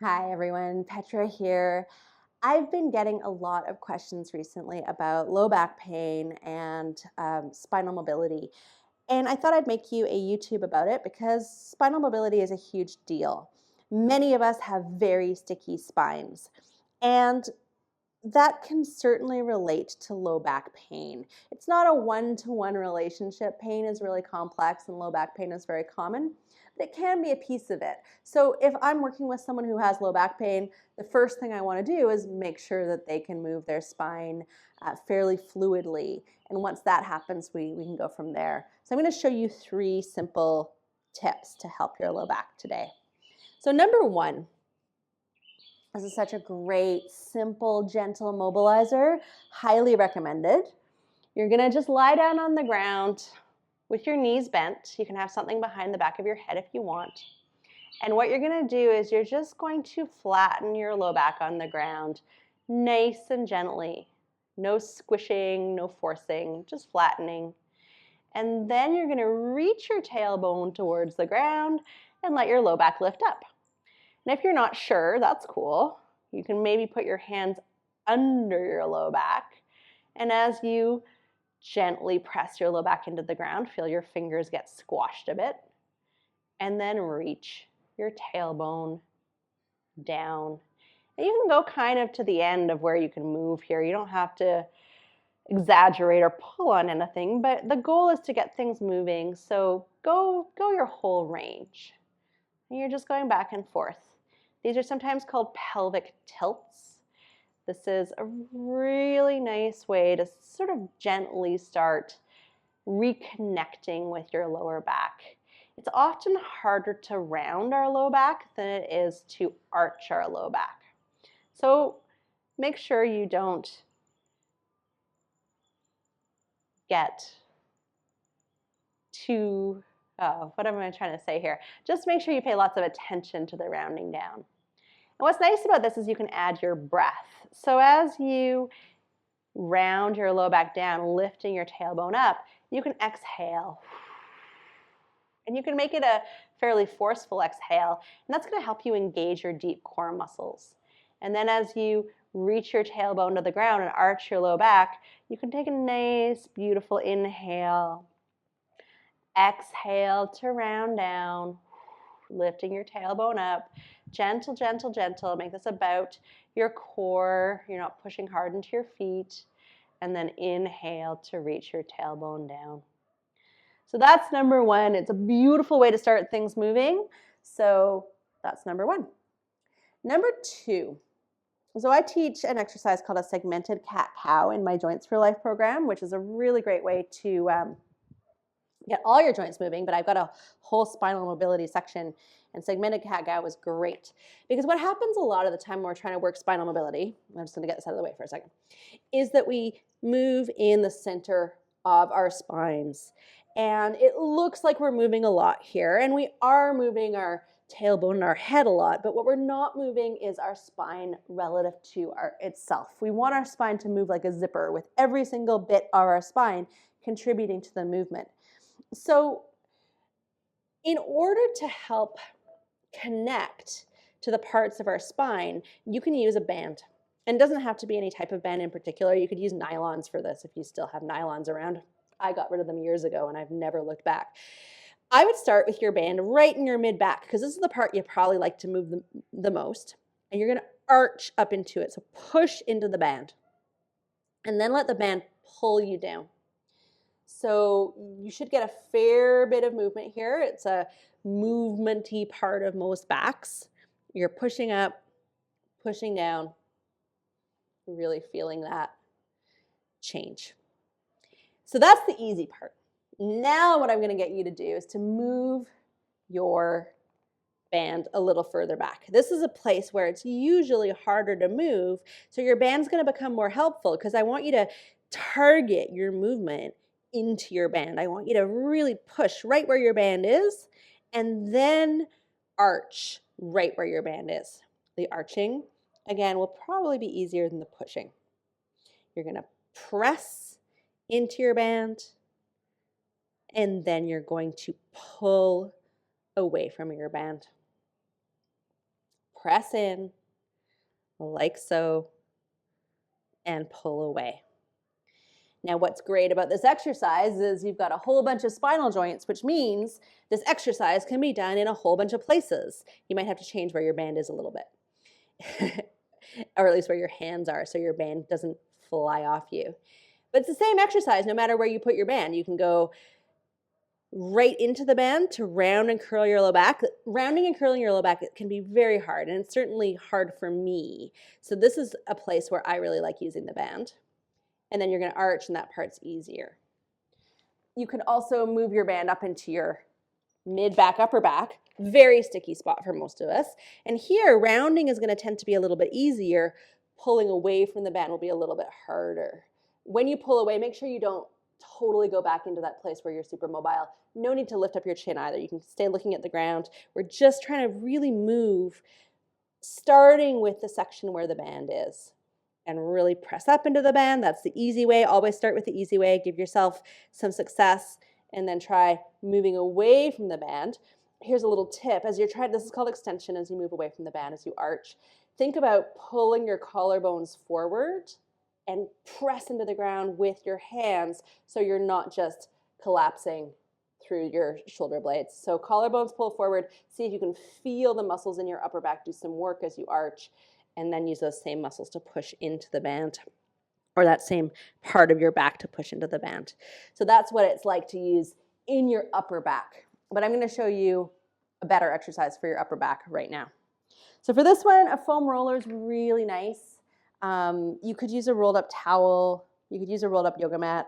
Hi everyone, Petra here. I've been getting a lot of questions recently about low back pain and spinal mobility. And I thought I'd make you a YouTube about it because spinal mobility is a huge deal. Many of us have very sticky spines. And that can certainly relate to low back pain. It's not a one-to-one relationship. Pain is really complex and low back pain is very common, but it can be a piece of it. So if I'm working with someone who has low back pain, the first thing I want to do is make sure that they can move their spine fairly fluidly. And once that happens, we can go from there. So I'm going to show you 3 simple tips to help your low back today. So number 1, this is such a great, simple, gentle mobilizer, highly recommended. You're gonna just lie down on the ground with your knees bent. You can have something behind the back of your head if you want. And what you're gonna do is you're just going to flatten your low back on the ground, nice and gently. No squishing, no forcing, just flattening. And then you're gonna reach your tailbone towards the ground and let your low back lift up. And if you're not sure, that's cool. You can maybe put your hands under your low back. And as you gently press your low back into the ground, feel your fingers get squashed a bit. And then reach your tailbone down. And you can go kind of to the end of where you can move here. You don't have to exaggerate or pull on anything, but the goal is to get things moving. So go your whole range. And you're just going back and forth. These are sometimes called pelvic tilts. This is a really nice way to sort of gently start reconnecting with your lower back. It's often harder to round our low back than it is to arch our low back. So make sure you don't get too, what am I trying to say here? Just make sure you pay lots of attention to the rounding down. And what's nice about this is you can add your breath. So as you round your low back down, lifting your tailbone up, you can exhale. And you can make it a fairly forceful exhale, and that's going to help you engage your deep core muscles. And then as you reach your tailbone to the ground and arch your low back, you can take a nice, beautiful inhale. Exhale to round down, lifting your tailbone up. Gentle, gentle, gentle. Make this about your core. You're not pushing hard into your feet. And then inhale to reach your tailbone down. So that's number 1. It's a beautiful way to start things moving. So that's number 1. Number 2. So I teach an exercise called a segmented cat-cow in my Joints for Life program, which is a really great way to get all your joints moving, but I've got a whole spinal mobility section, and segmented cat-cow was great. Because what happens a lot of the time when we're trying to work spinal mobility, I'm just gonna get this out of the way for a second, is that we move in the center of our spines. And it looks like we're moving a lot here, and we are moving our tailbone and our head a lot, but what we're not moving is our spine relative to itself. We want our spine to move like a zipper with every single bit of our spine contributing to the movement. So in order to help connect to the parts of our spine, you can use a band. And it doesn't have to be any type of band in particular. You could use nylons for this if you still have nylons around. I got rid of them years ago and I've never looked back. I would start with your band right in your mid-back because this is the part you probably like to move the most. And you're going to arch up into it. So push into the band. And then let the band pull you down. So you should get a fair bit of movement here. It's a movementy part of most backs. You're pushing up, pushing down, really feeling that change. So that's the easy part. Now what I'm going to get you to do is to move your band a little further back. This is a place where it's usually harder to move, so your band's going to become more helpful because I want you to target your movement into your band. I want you to really push right where your band is and then arch right where your band is. The arching, again, will probably be easier than the pushing. You're going to press into your band and then you're going to pull away from your band. Press in, like so, and pull away. Now, what's great about this exercise is you've got a whole bunch of spinal joints, which means this exercise can be done in a whole bunch of places. You might have to change where your band is a little bit, or at least where your hands are so your band doesn't fly off you. But it's the same exercise no matter where you put your band. You can go right into the band to round and curl your low back. Rounding and curling your low back, it can be very hard, and it's certainly hard for me. So this is a place where I really like using the band. And then you're going to arch, and that part's easier. You can also move your band up into your mid-back, upper back. Very sticky spot for most of us. And here, rounding is going to tend to be a little bit easier. Pulling away from the band will be a little bit harder. When you pull away, make sure you don't totally go back into that place where you're super mobile. No need to lift up your chin either. You can stay looking at the ground. We're just trying to really move, starting with the section where the band is. And really press up into the band. That's the easy way. Always start with the easy way. Give yourself some success and then try moving away from the band. Here's a little tip. As you're trying, this is called extension, as you move away from the band, as you arch. Think about pulling your collarbones forward and press into the ground with your hands so you're not just collapsing through your shoulder blades. So collarbones pull forward. See if you can feel the muscles in your upper back do some work as you arch. And then use those same muscles to push into the band, or that same part of your back to push into the band. So that's what it's like to use in your upper back. But I'm going to show you a better exercise for your upper back right now. So for this one, a foam roller is really nice. You could use a rolled up towel. You could use a rolled up yoga mat.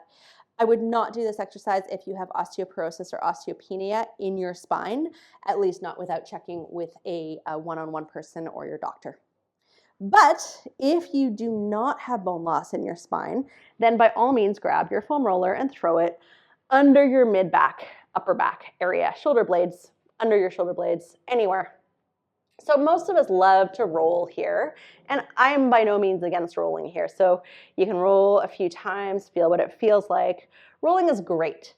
I would not do this exercise if you have osteoporosis or osteopenia in your spine, at least not without checking with a one-on-one person or your doctor. But if you do not have bone loss in your spine, then by all means grab your foam roller and throw it under your mid-back, upper back area, shoulder blades, under your shoulder blades, anywhere. So most of us love to roll here, and I'm by no means against rolling here. So you can roll a few times, feel what it feels like. Rolling is great.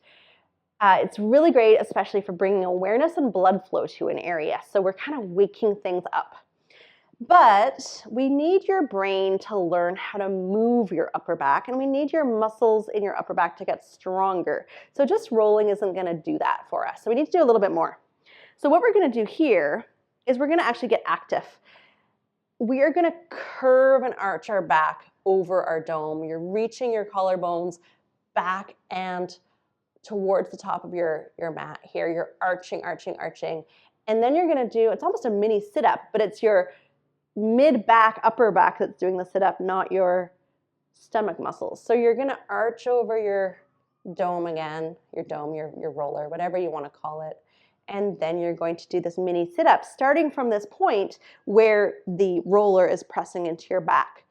It's really great, especially for bringing awareness and blood flow to an area. So we're kind of waking things up. But we need your brain to learn how to move your upper back, and we need your muscles in your upper back to get stronger. So just rolling isn't going to do that for us. So we need to do a little bit more. So what we're going to do here is we're going to actually get active. We are going to curve and arch our back over our dome. You're reaching your collarbones back and towards the top of your mat here. You're arching, arching, arching. And then you're going to do, it's almost a mini sit-up, but it's your mid-back, upper back that's doing the sit-up, not your stomach muscles. So you're going to arch over your dome again, your dome, your roller, whatever you want to call it. And then you're going to do this mini sit-up, starting from this point where the roller is pressing into your back.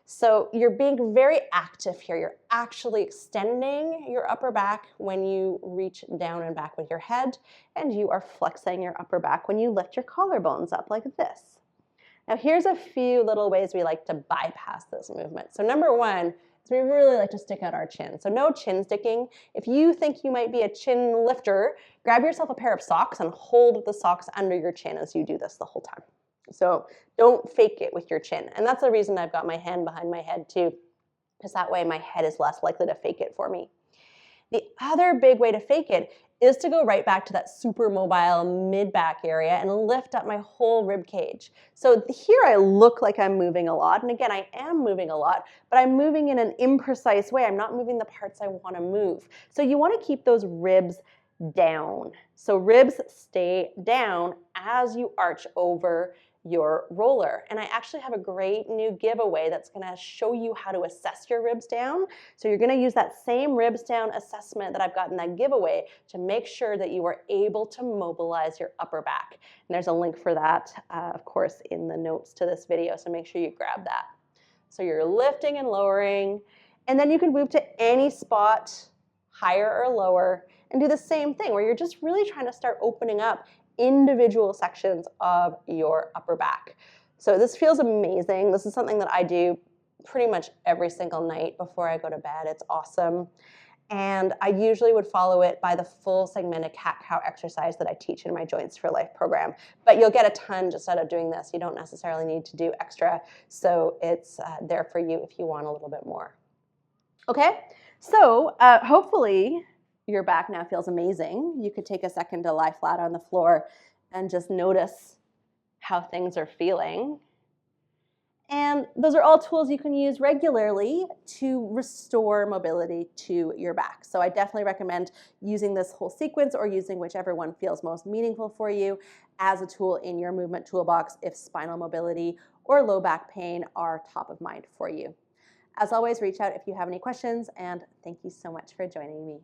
So you're being very active here. You're actually extending your upper back when you reach down and back with your head, and you are flexing your upper back when you lift your collarbones up like this. Now here's a few little ways we like to bypass this movement. So number one is we really like to stick out our chin. So no chin sticking. If you think you might be a chin lifter, grab yourself a pair of socks and hold the socks under your chin as you do this the whole time. So don't fake it with your chin. And that's the reason I've got my hand behind my head too, because that way my head is less likely to fake it for me. The other big way to fake it is to go right back to that super mobile mid-back area and lift up my whole rib cage. So here I look like I'm moving a lot, and again, I am moving a lot, but I'm moving in an imprecise way. I'm not moving the parts I want to move. So you want to keep those ribs down. So ribs stay down as you arch over your roller. And I actually have a great new giveaway that's going to show you how to assess your ribs down. So you're going to use that same ribs down assessment that I've got in that giveaway to make sure that you are able to mobilize your upper back. And there's a link for that, of course, in the notes to this video. So make sure you grab that. So you're lifting and lowering, and then you can move to any spot, higher or lower, and do the same thing where you're just really trying to start opening up individual sections of your upper back. So this feels amazing. This is something that I do pretty much every single night before I go to bed. It's awesome. And I usually would follow it by the full segmented cat-cow exercise that I teach in my Joints for Life program. But you'll get a ton just out of doing this. You don't necessarily need to do extra. So it's there for you if you want a little bit more. Okay, so hopefully your back now feels amazing. You could take a second to lie flat on the floor and just notice how things are feeling. And those are all tools you can use regularly to restore mobility to your back. So I definitely recommend using this whole sequence or using whichever one feels most meaningful for you as a tool in your movement toolbox if spinal mobility or low back pain are top of mind for you. As always, reach out if you have any questions, and thank you so much for joining me.